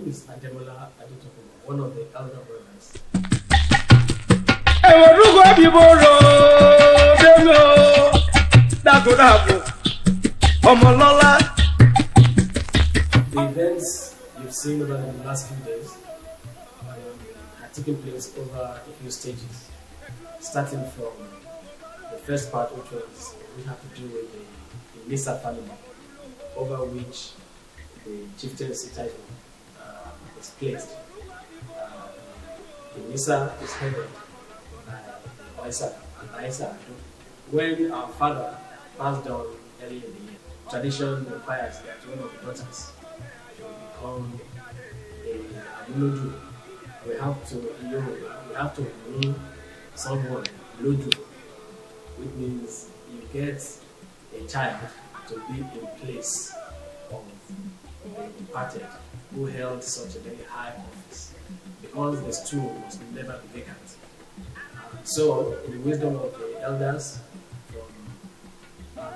name is Ademola Adetokunbo, one of the elder brothers. The events you've seen over the last few days have taken place over a few stages, starting from the first part, which had to do with the Nisa family, over which the chieftaincy title is placed. The Nisa is headed by Oisa and Oisa. When our father passed on early in the year, tradition requires that one of the daughters will become a Amulodu. We have to name someone Lodu, which means you get a child to be in place of the departed who held such a very high office, because the stool must never be vacant. So, in the wisdom of the elders from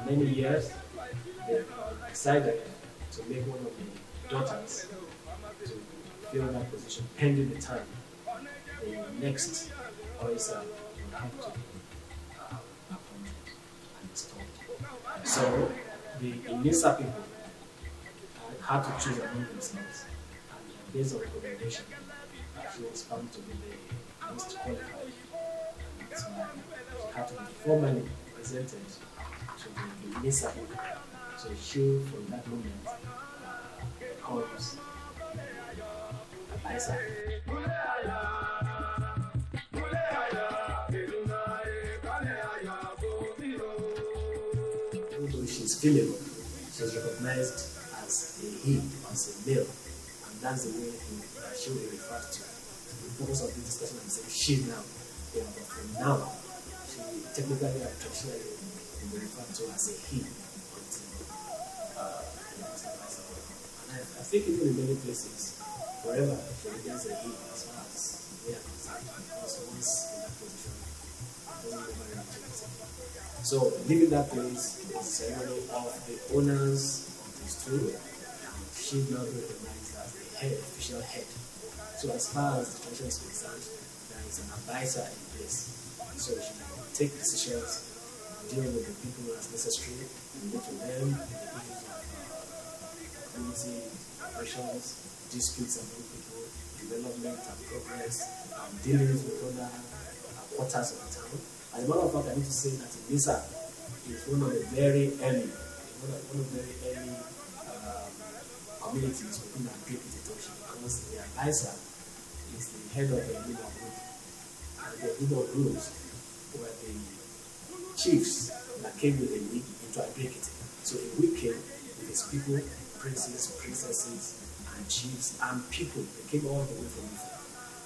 many years, they decided to make one of the daughters to fill that position pending the time the next Oisa will have to be appointed and installed. So, the Inisa people had to choose among themselves, and based on recommendation, she was found to be the most qualified. And that's why she had to be formally presented to the Inisa people. So she, from that moment, becomes advisor. Although she's female, she's recognized as a he, as a male, and that's the way she will be referred to. The purpose of this discussion, I'm saying she now, but from now, she technically and traditionally will be referred to as a he until and I think even in many places, forever she remains a he as far as we are concerned, because once in that position, it doesn't ever really change. So, leaving that place is the ceremony of the owners of the stool. She now be recognized as the head, official head. So, as far as the tradition is concerned, there is an advisor in place. So, she will take decisions, deal with the people as necessary, relate to them, the issues of community operations, disputes among people, development and progress, dealings with other quarters of the town. As a matter of fact, I need to say that Nisa is one of the very early, communities within the ADO-EKITI township, because the advisor is the head of the Amulodu group. And the Amulodu groups were the chiefs that came with a week into ADO-EKITI. So a week came with his people, princes, princesses, and chiefs, and people. They came all the way from Ife.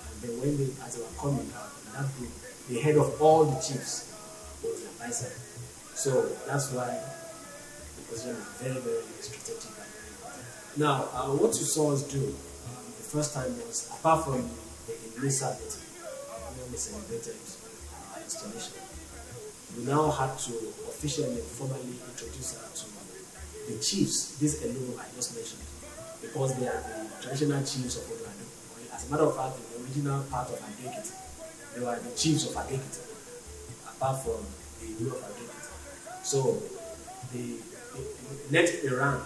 And then when as they were coming out, in that group, the head of all the chiefs was the advisor. So that's why the position is very, very strategic and very important. Now, what you saw us do the first time was, apart from the Inisa meeting, when we celebrated installation, we now had to officially and formally introduce her to the chiefs, this ERELU I just mentioned, because they are the traditional chiefs of Oduadu. As a matter of fact, in the original part of ADO-EKITI, they were the chiefs of ADO-EKITI, apart from the ERELU of ADO-EKITI. So, the next in rank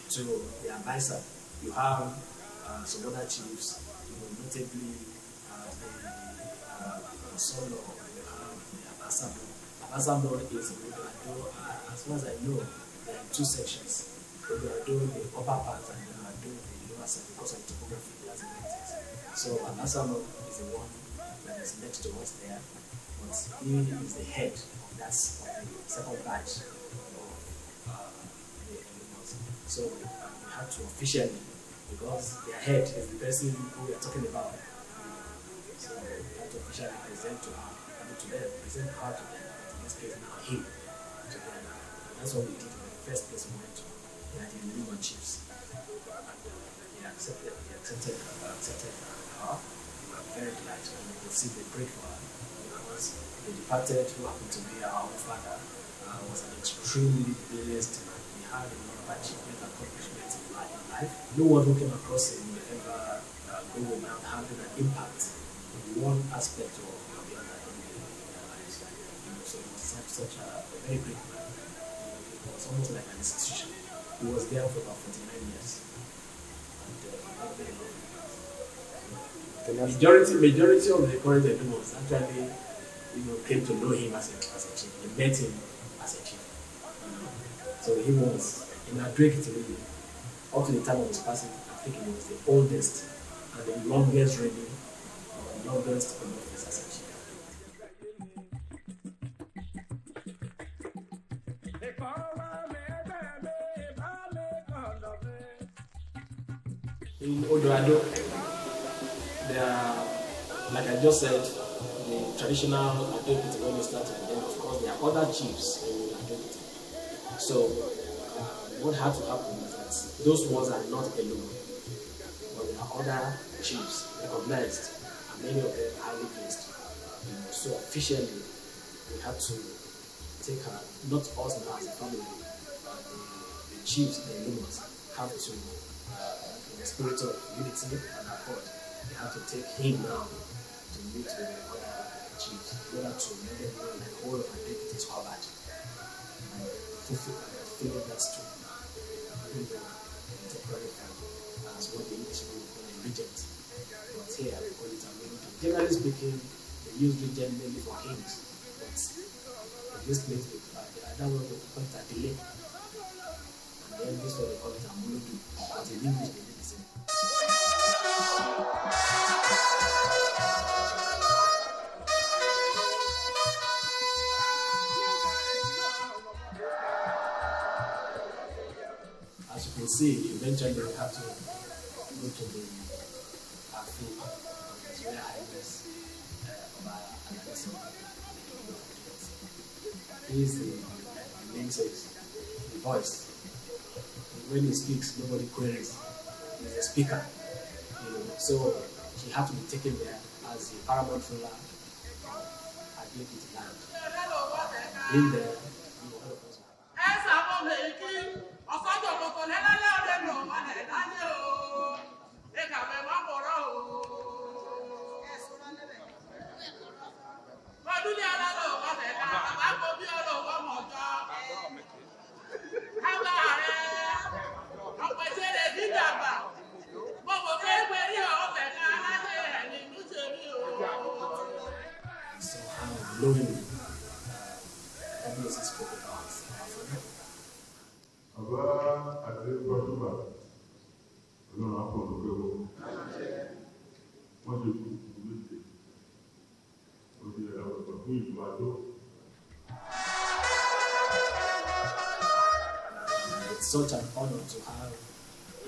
to the advisor, you have some other chiefs, notably the Solo, you have the Ambassador. Ambassador is as far as I know, there are two sections. So they are doing the upper part and they are doing the lower side because of topography as it is. So Ambassador is the one that is next to us there, but he is the head of that of the second batch of the animals. So we had to officially, because their head is the person who we are talking about. So we had to officially present to her, present her to them, in this case now him to them. That's what we did in the first place we went to. They are the Luma chiefs. They accepted her. We were very delighted and we could see they prayed for her, because the departed, who happened to be our own father, was an extremely blessed man. He had a lot of achievement and accomplishments in life. No one who came across him ever who will now having an impact in one aspect or the other in their lives. So it was such a very great man. It was almost like an institution. He was there for about 49 years. And majority of the current Edomites actually, came to know him as a chief. They met him as a chief. So he was in ADO-EKITI really. Up to the time of his passing, I think he was the oldest and the longest reigning, longest office as a chief. In Odo, there are, like I just said, the traditional ADO-EKITI when we started, then of course there are other chiefs in ADO-EKITI. So what had to happen is that those ones are not alone, but there are other chiefs recognized, and many of them are highly placed. So officially, we had to take not us now as a family, but the chiefs, the leaders, have to, in the spirit of unity and accord, they have to take him now to meet with the other chiefs, in order to let them know that the whole of ADO-EKITI is covered. Feeling that's true. Even though contemporary as what the English people call a regent. But here we call it Amulodu. Generally speaking, they use regent mainly for hymns. But in this place, that one they call it a delay. And then this one they call it Amulodu. But in English, they do the same. As you can see, eventually we have to go to the field of His Royal Highness He is the namesake, the voice. When he speaks, nobody queries. He's a speaker. So he had to be taken there as the paramount ruler of ADO-EKITI land. Being there, all of us were. So how glowingly WSC spoke about our father. It's such an honor to have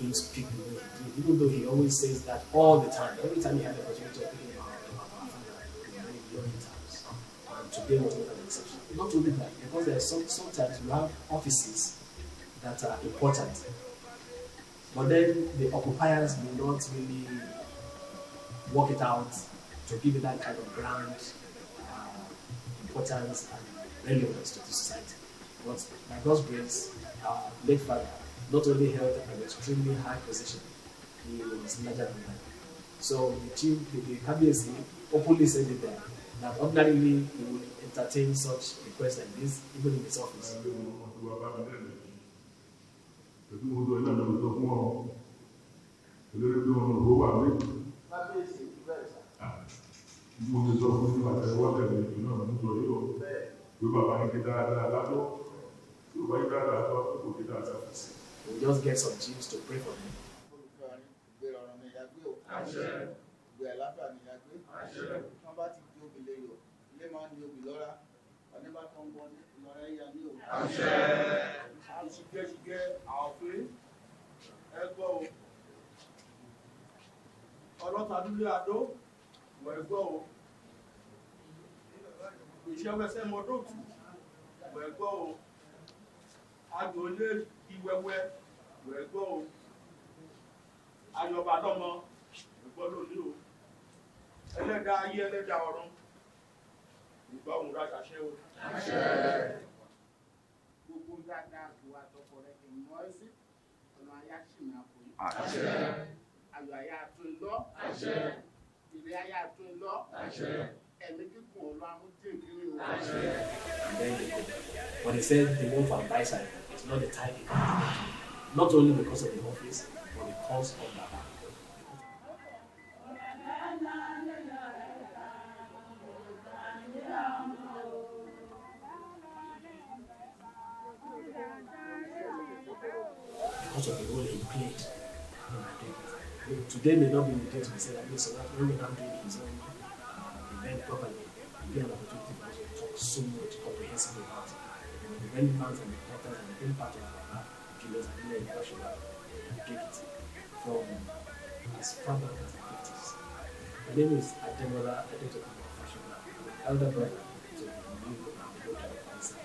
him speak the way he did, even though he always says that all the time. Every time he had the opportunity of speaking about our father, in very glowing terms. And today was not an exception. Not only that, because there are sometimes you have offices that are important, but then the occupiers may not really work it out to give it that kind of grand importance and relevance to the society. But by God's grace, our late father not only held an extremely high position, he was larger than that. So the KBC openly said it there, that ordinarily he would entertain such requests like this, even in his office. We'll just get some chiefs to pray for him. lọ. Ìrẹ́ ayé àtún lọ. Ẹ̀mí kíkùn ọ̀lọ́ amúdínkiri o. And then they go. When they said they want for advisor, it's not the type. Not only because of the office, but because of that. Because of the role he played. Today may not be the day to say that so that when we're not doing his own event properly, we get an opportunity for us to talk so much comprehensively about the relevance and the importance and the impact of our Julius and the impression of ERELU from as far back as the 50s. My name is Ademola Adeto Fashion, I'm an elder brother to the new Amulodu Oisa.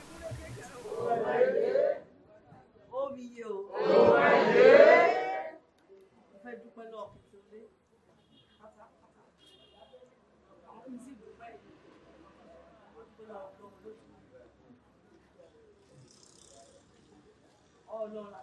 Ọlọ́run